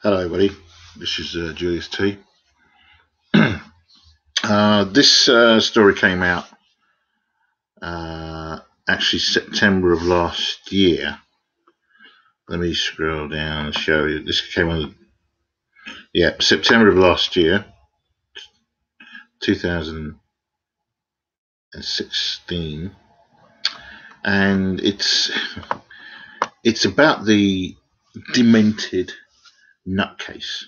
Hello everybody, this is Julius T. This story came out actually September of last year. Let me scroll down and show you. This came on, September of last year, 2016, and it's about the demented nutcase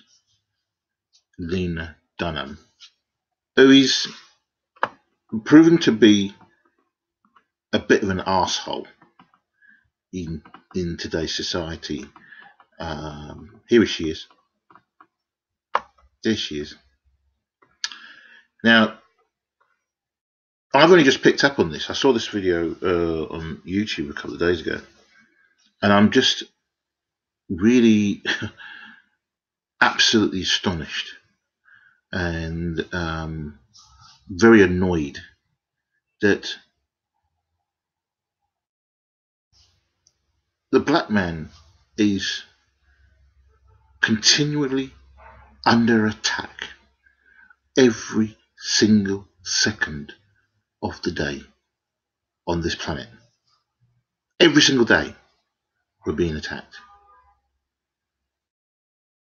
Lena Dunham, who is proven to be a bit of an arsehole in today's society. Here she is. There she is. Now, I've only just picked up on this. I saw this video on YouTube a couple of days ago, and I'm just really absolutely astonished and very annoyed that the black man is continually under attack every single second of the day on this planet. Every single day we're being attacked.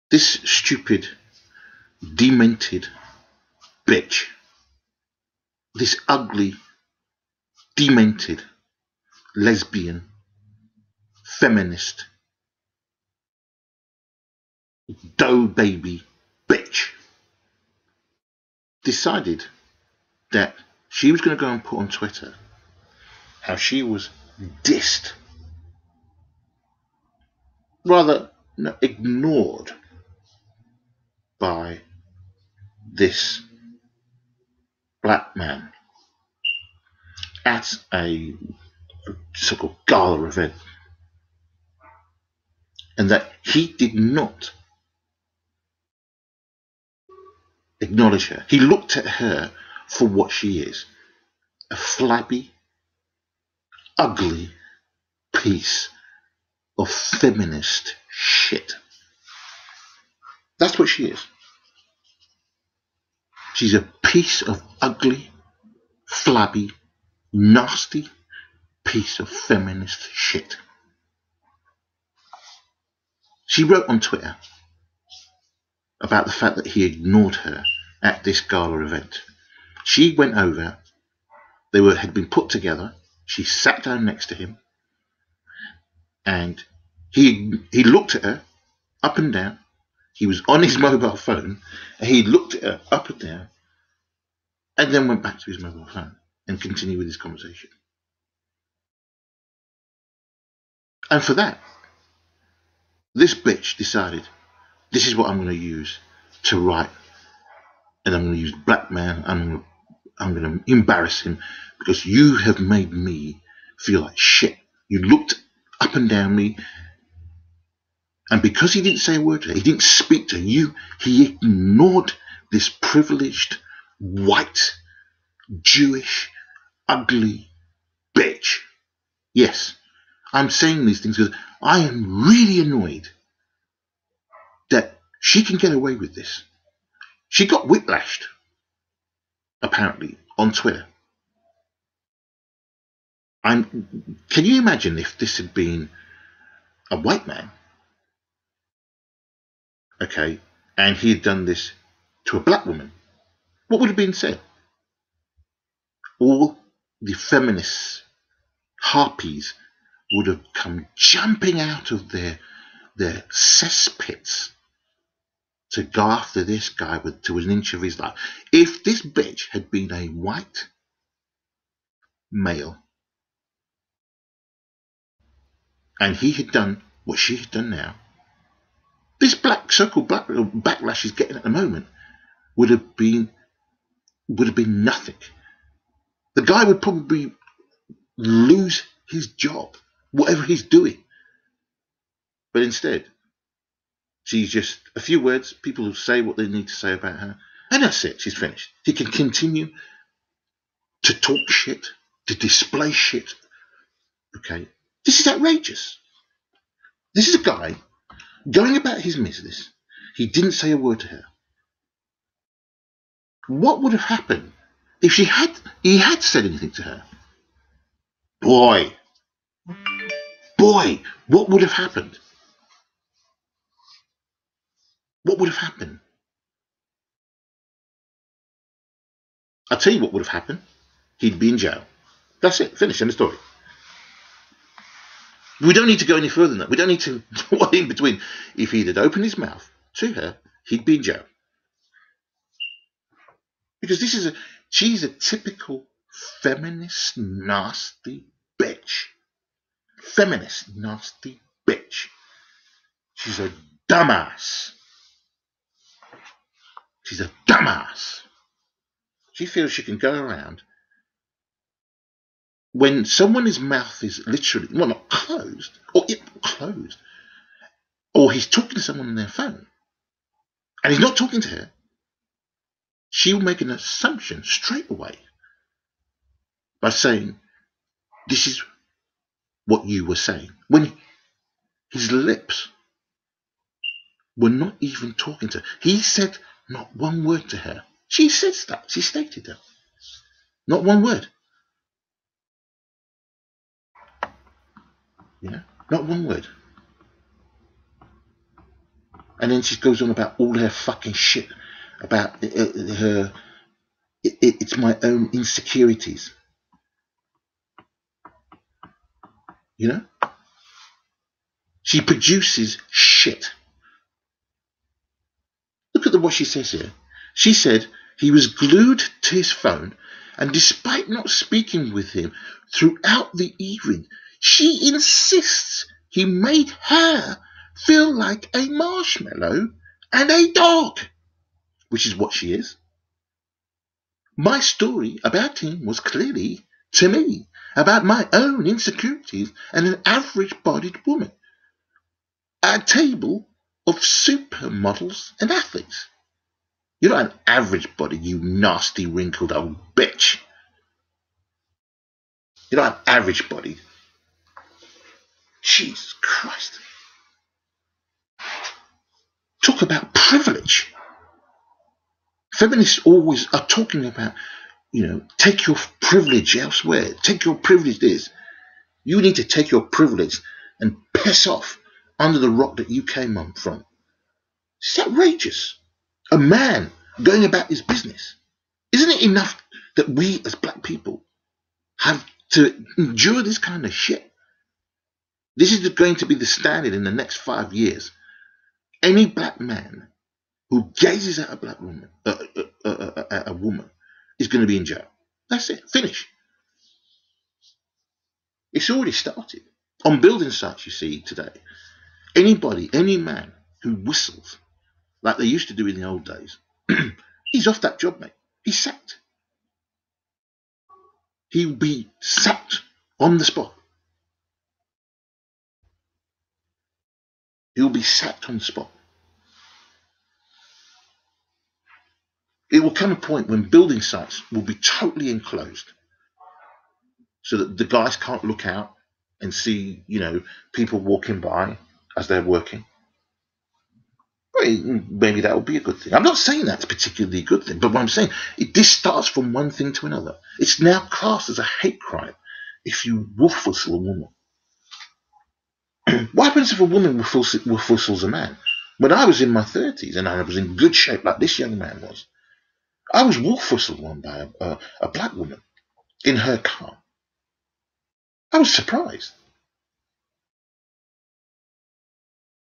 This stupid, demented bitch, this ugly, demented, lesbian, feminist, dough baby bitch, decided that she was going to go and put on Twitter how she was dissed, rather ignored by this black man at a so-called gala event, and that he did not acknowledge her. He looked at her for what she is, a flabby, ugly piece of feminist shit. That's what she is. She's a piece of ugly, flabby, nasty piece of feminist shit. She wrote on Twitter about the fact that he ignored her at this gala event. She went over, had been put together, she sat down next to him, and he looked at her up and down. He was on his mobile phone, and he looked at her up and down, and then went back to his mobile phone and continued with his conversation. And for that, this bitch decided, this is what I'm going to use to write, and I'm going to use black man. I'm going to embarrass him because you have made me feel like shit. You looked up and down me, and because he didn't say a word to her, he didn't speak to you, he ignored this privileged, white, Jewish, ugly bitch. Yes, I'm saying these things because I am really annoyed that she can get away with this. She got whiplashed, apparently, on Twitter. Can you imagine if this had been a white man, okay, and he had done this to a black woman? What would have been said? All the feminists, harpies, would have come jumping out of their cesspits to go after this guy to an inch of his life. If this bitch had been a white male and he had done what she had done now, this so-called black backlash she's getting at the moment would have been nothing. The guy would probably lose his job, whatever he's doing. But instead, she's just a few words, people will say what they need to say about her, and that's it, she's finished. He can continue to talk shit, to display shit. Okay, this is outrageous. This is a guy going about his business, He didn't say a word to her. What would have happened if he had said anything to her? Boy, what would have happened? What would have happened? I'll tell you what would have happened. He'd be in jail. That's it. Finish. End of story. We don't need to go any further than that. We don't need to what in between. If he'd had opened his mouth to her, he'd be in jail. Because she's a typical feminist, nasty bitch. Feminist, nasty bitch. She's a dumbass. She's a dumbass. She feels she can go around when someone's mouth is literally, well, not closed, or he's talking to someone on their phone, and he's not talking to her, she will make an assumption straight away by saying, this is what you were saying. When his lips were not even talking to her. He said not one word to her. She says that. She stated that. Not one word. Yeah, not one word. And then she goes on about all her fucking shit about her. It's my own insecurities. You know? She produces shit. Look at what she says here. She said he was glued to his phone, and despite not speaking with him throughout the evening, she insists he made her feel like a marshmallow and a dog, which is what she is. My story about him was clearly, to me, about my own insecurities and an average-bodied woman at a table of supermodels and athletes. You're not an average body, you nasty, wrinkled old bitch. You're not an average body. Jesus Christ. Talk about privilege. Feminists always are talking about, take your privilege elsewhere. Take your privilege this. You need to take your privilege and piss off under the rock that you came on from. It's outrageous. A man going about his business. Isn't it enough that we as black people have to endure this kind of shit? This is going to be the standard in the next 5 years. Any black man who gazes at a black woman, a woman, is going to be in jail. That's it. Finish. It's already started. On building sites, you see today, any man who whistles like they used to do in the old days, he's off that job, mate. He's sacked. He'll be sacked on the spot. He'll be sacked on the spot. It will come a point when building sites will be totally enclosed so that the guys can't look out and see, people walking by as they're working. Well, maybe that would be a good thing. I'm not saying that's particularly a good thing, but what I'm saying, this starts from one thing to another. It's now classed as a hate crime if you wolf whistle a woman. What happens if a woman wolf whistles a man? When I was in my 30s and I was in good shape like this young man was, I was wolf whistled one by a black woman in her car. I was surprised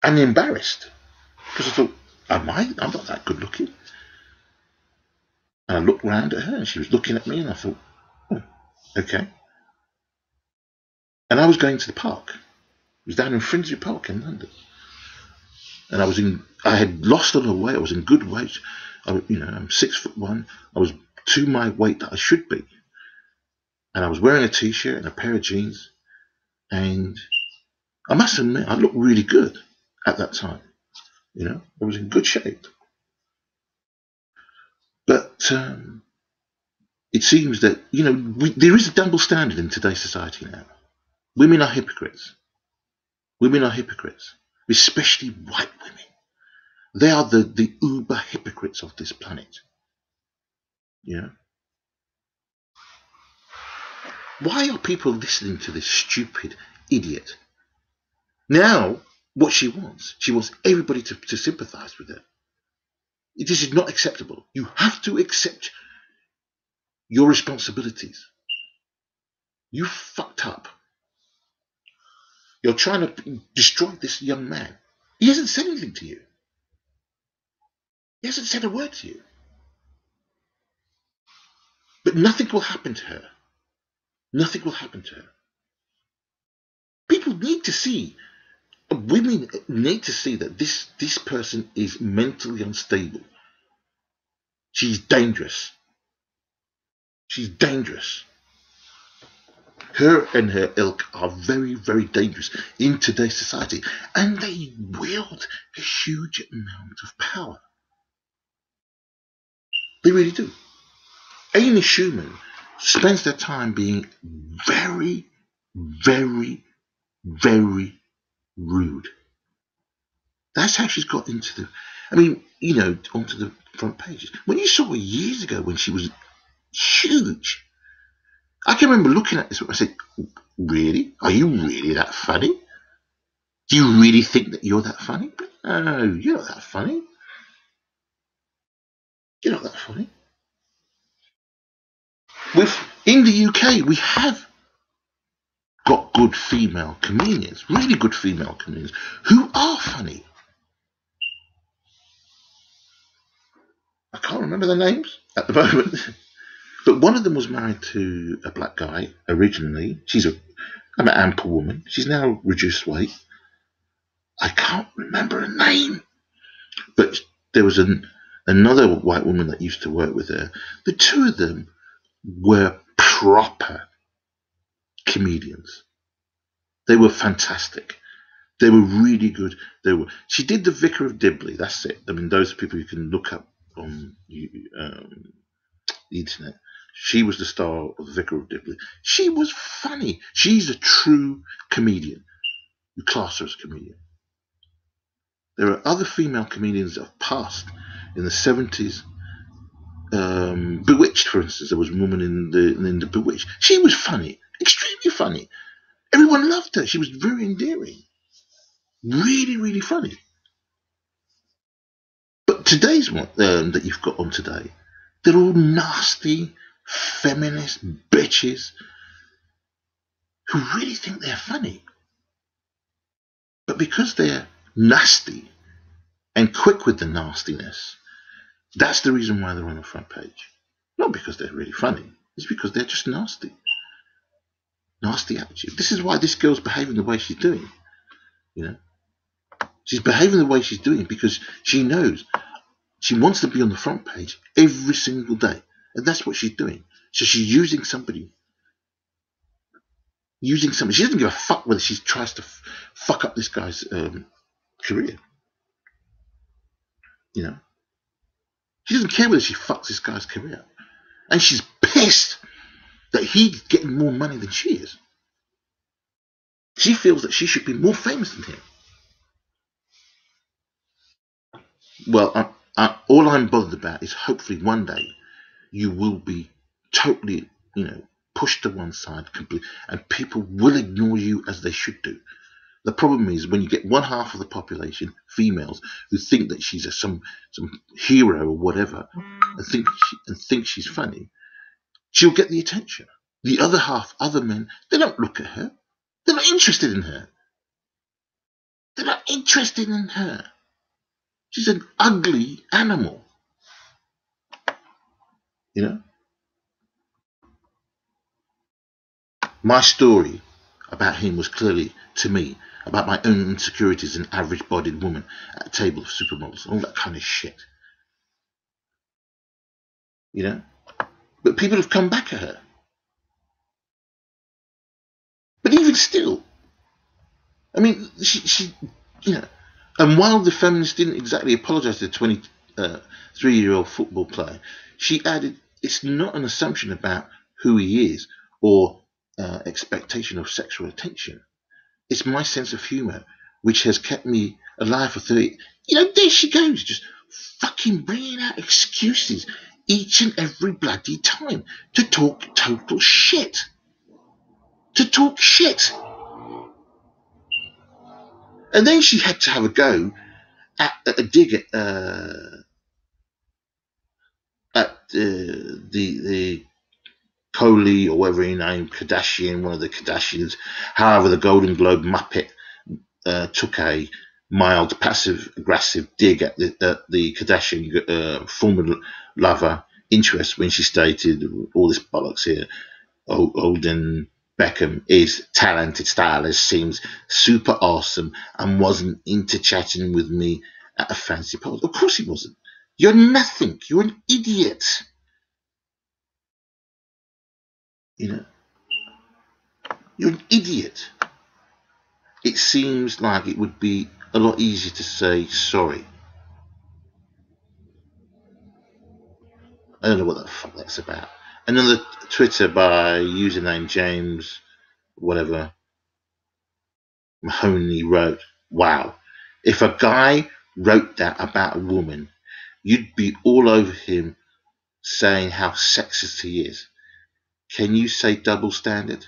and embarrassed because I thought, I'm not that good looking. And I looked round at her and she was looking at me and I thought, oh, okay. And I was going to the park. It was down in Finsbury Park in London. And I had lost a lot of weight. I was in good weight. I'm 6'1". I was to my weight that I should be. And I was wearing a t-shirt and a pair of jeans. And I must admit, I looked really good at that time. I was in good shape. But it seems that, there is a double standard in today's society now. Women are hypocrites. Women are hypocrites, especially white women. They are the uber hypocrites of this planet. You know? Why are people listening to this stupid idiot? Now, what she wants everybody to sympathize with her. This is not acceptable. You have to accept your responsibilities. You fucked up. You're trying to destroy this young man. He hasn't said anything to you. He hasn't said a word to you. But nothing will happen to her. Nothing will happen to her. People need to see, women need to see that this person is mentally unstable. She's dangerous. She's dangerous. Her and her ilk are very, very dangerous in today's society, and they wield a huge amount of power. They really do. Amy Schumann spends their time being very, very, very rude. That's how she's got into onto the front pages. When you saw her years ago when she was huge, I can remember looking at this and I said, really? Are you really that funny? Do you really think that you're that funny? No, you're not that funny. You're not that funny. In the UK, we have got good female comedians, really good female comedians, who are funny. I can't remember their names at the moment. But one of them was married to a black guy originally. She's an ample woman. She's now reduced weight. I can't remember her name. But there was another white woman that used to work with her. The two of them were proper comedians. They were fantastic. They were really good. She did The Vicar of Dibley. That's it. I mean, those people you can look up on the internet. She was the star of The Vicar of Dibley. She was funny. She's a true comedian. You class her as a comedian. There are other female comedians that have passed in the 70s. Bewitched, for instance. There was a woman in the Bewitched. She was funny. Extremely funny. Everyone loved her. She was very endearing. Really, really funny. But today's one that you've got on today, they're all nasty, feminist bitches who really think they're funny. But because they're nasty and quick with the nastiness, that's the reason why they're on the front page. Not because they're really funny. It's because they're just nasty. Nasty attitude. This is why this girl's behaving the way she's doing. You know? She's behaving the way she's doing because she knows she wants to be on the front page every single day. And that's what she's doing. So she's using somebody. She doesn't give a fuck whether she tries to fuck up this guy's career. You know? She doesn't care whether she fucks this guy's career. And she's pissed that he's getting more money than she is. She feels that she should be more famous than him. Well, all I'm bothered about is hopefully one day you will be totally, pushed to one side completely, and people will ignore you as they should do. The problem is when you get one half of the population, females, who think that she's some hero or whatever, and think she's funny, she'll get the attention. The other half, other men, they don't look at her. They're not interested in her. They're not interested in her. She's an ugly animal. You know? My story about him was clearly, to me, about my own insecurities as an average-bodied woman at a table of supermodels, all that kind of shit. You know? But people have come back at her. But even still, I mean, she and while the feminists didn't exactly apologise to the 23-year-old football player, she added, it's not an assumption about who he is or expectation of sexual attention. It's my sense of humour which has kept me alive for 30. there she goes, just fucking bringing out excuses each and every bloody time to talk total shit. To talk shit. And then she had to have a go at a dig at the Coley, or whatever he named, Kardashian, one of the Kardashians. However, the Golden Globe Muppet took a mild, passive-aggressive dig at the Kardashian former lover interest when she stated all this bollocks here. Odell Beckham is talented stylist, seems super awesome, and wasn't into chatting with me at a fancy party. Of course he wasn't. You're nothing. You're an idiot. You know, you're an idiot. It seems like it would be a lot easier to say sorry. I don't know what the fuck that's about. Another Twitter by username James whatever Mahoney wrote, "Wow, if a guy wrote that about a woman, you'd be all over him saying how sexist he is. Can you say double standard?"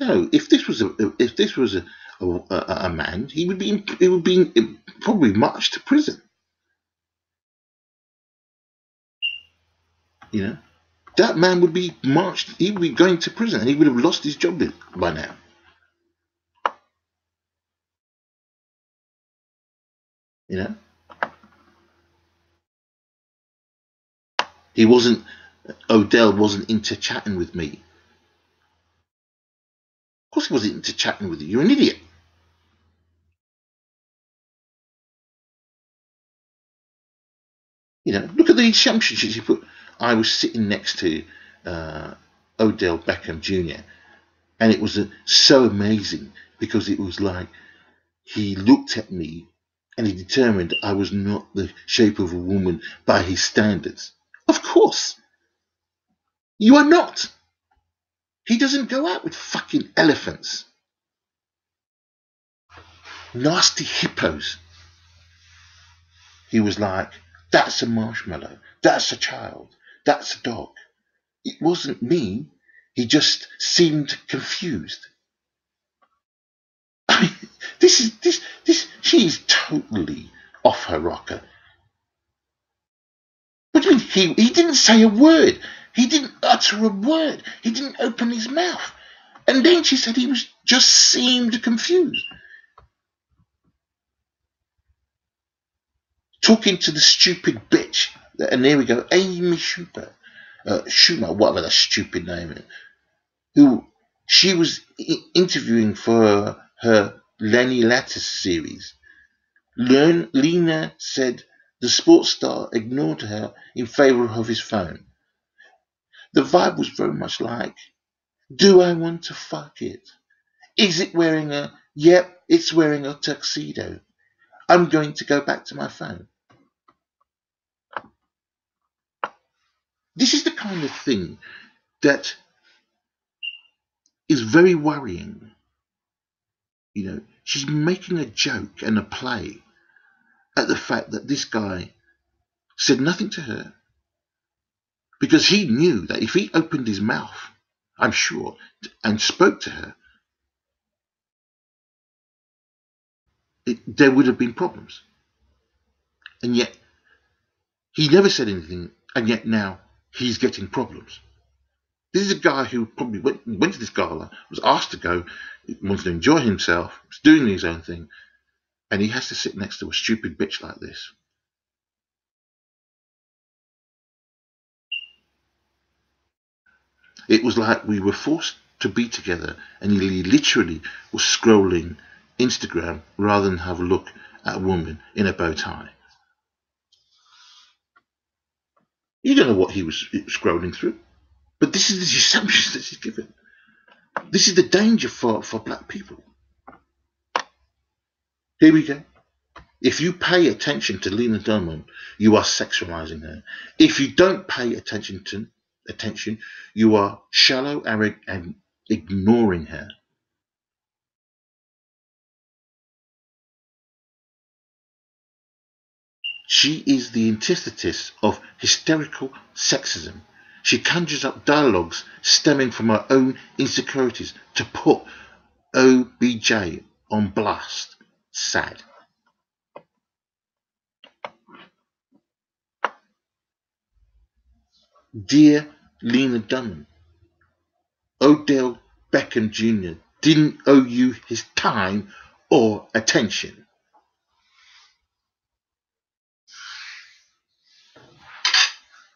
No, if this was a man, he would be probably marched to prison. You know, that man would be marched. He would be going to prison, and he would have lost his job by now. You know, he wasn't. Odell wasn't into chatting with me. Of course, he wasn't into chatting with you. You're an idiot. Look at the assumptions you put. I was sitting next to uh, Odell Beckham Jr., and it was so amazing because it was like he looked at me and he determined I was not the shape of a woman by his standards. Of course, you are not. He doesn't go out with fucking elephants, nasty hippos. He was like, that's a marshmallow, that's a child, that's a dog. It wasn't me. He just seemed confused. I mean, she's totally off her rocker. What do you mean? He didn't say a word. He didn't utter a word. He didn't open his mouth. And then she said he was just seemed confused. Talking to the stupid bitch. And there we go, Amy Schumer, whatever that stupid name is, who she was interviewing for her Lenny Lattis series. Lena said the sports star ignored her in favor of his phone. The vibe was very much like, do I want to fuck it? Is it wearing yep, it's wearing a tuxedo. I'm going to go back to my phone. This is the kind of thing that is very worrying. She's making a joke and a play at the fact that this guy said nothing to her because he knew that if he opened his mouth, I'm sure, and spoke to her, there would have been problems. And yet, he never said anything, and yet now he's getting problems. This is a guy who probably went to this gala, was asked to go, wants to enjoy himself, was doing his own thing, and he has to sit next to a stupid bitch like this. It was like we were forced to be together, and he literally was scrolling Instagram rather than have a look at a woman in a bow tie. You don't know what he was scrolling through, but this is the assumptions that he's given. This is the danger for black people. Here we go. If you pay attention to Lena Dunham, you are sexualizing her. If you don't pay attention, you are shallow, arrogant, and ignoring her. She is the antithesis of hysterical sexism. She conjures up dialogues stemming from her own insecurities to put OBJ on blast. Sad. Dear Lena Dunham, Odell Beckham Jr. didn't owe you his time or attention.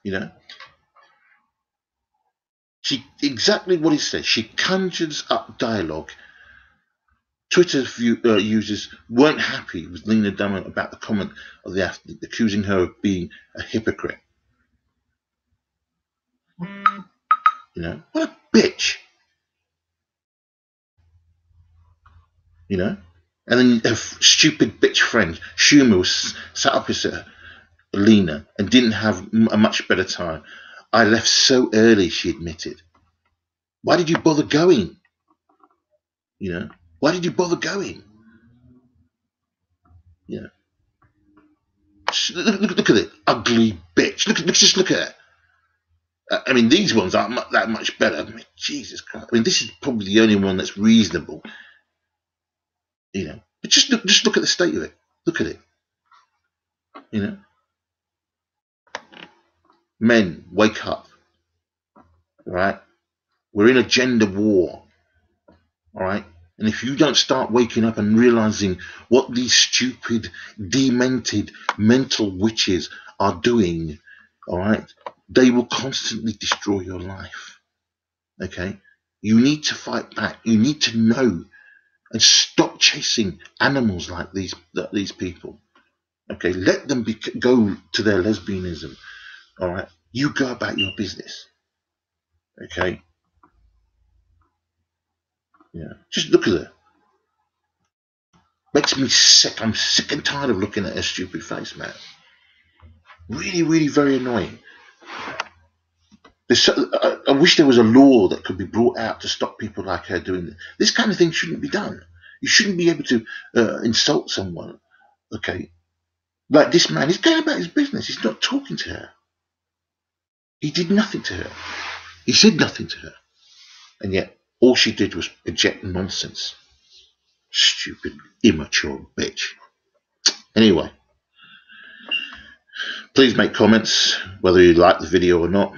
You know? Exactly what he says. She conjures up dialogue. Twitter users weren't happy with Lena Dunham about the comment of the athlete, accusing her of being a hypocrite. You know, what a bitch. You know, and then her stupid bitch friend Schumer was sat opposite Lena and didn't have a much better time. I left so early, she admitted. Why did you bother going? You know, why did you bother going? You know, look at it, ugly bitch. Just look at it. I mean, these ones aren't that much better. I mean, Jesus Christ. I mean, this is probably the only one that's reasonable. You know, but just look at the state of it. Look at it. You know, men, wake up. Right? We're in a gender war. All right? And if you don't start waking up and realizing what these stupid, demented, mental witches are doing, all right, they will constantly destroy your life. Okay? You need to fight back. You need to know and stop chasing animals like these people. Okay? Let them go to their lesbianism. All right? You go about your business. Okay? Yeah. Just look at her. Makes me sick. I'm sick and tired of looking at her stupid face, man. Really, really very annoying. I wish there was a law that could be brought out to stop people like her doing this. This kind of thing shouldn't be done. You shouldn't be able to insult someone, okay? Like this man, he's going about his business. He's not talking to her. He did nothing to her. He said nothing to her. And yet, all she did was project nonsense. Stupid, immature bitch. Anyway, please make comments, whether you like the video or not.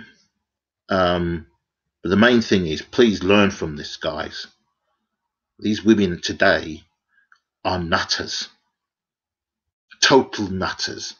But the main thing is, please learn from this, guys. These women today are nutters. Total nutters.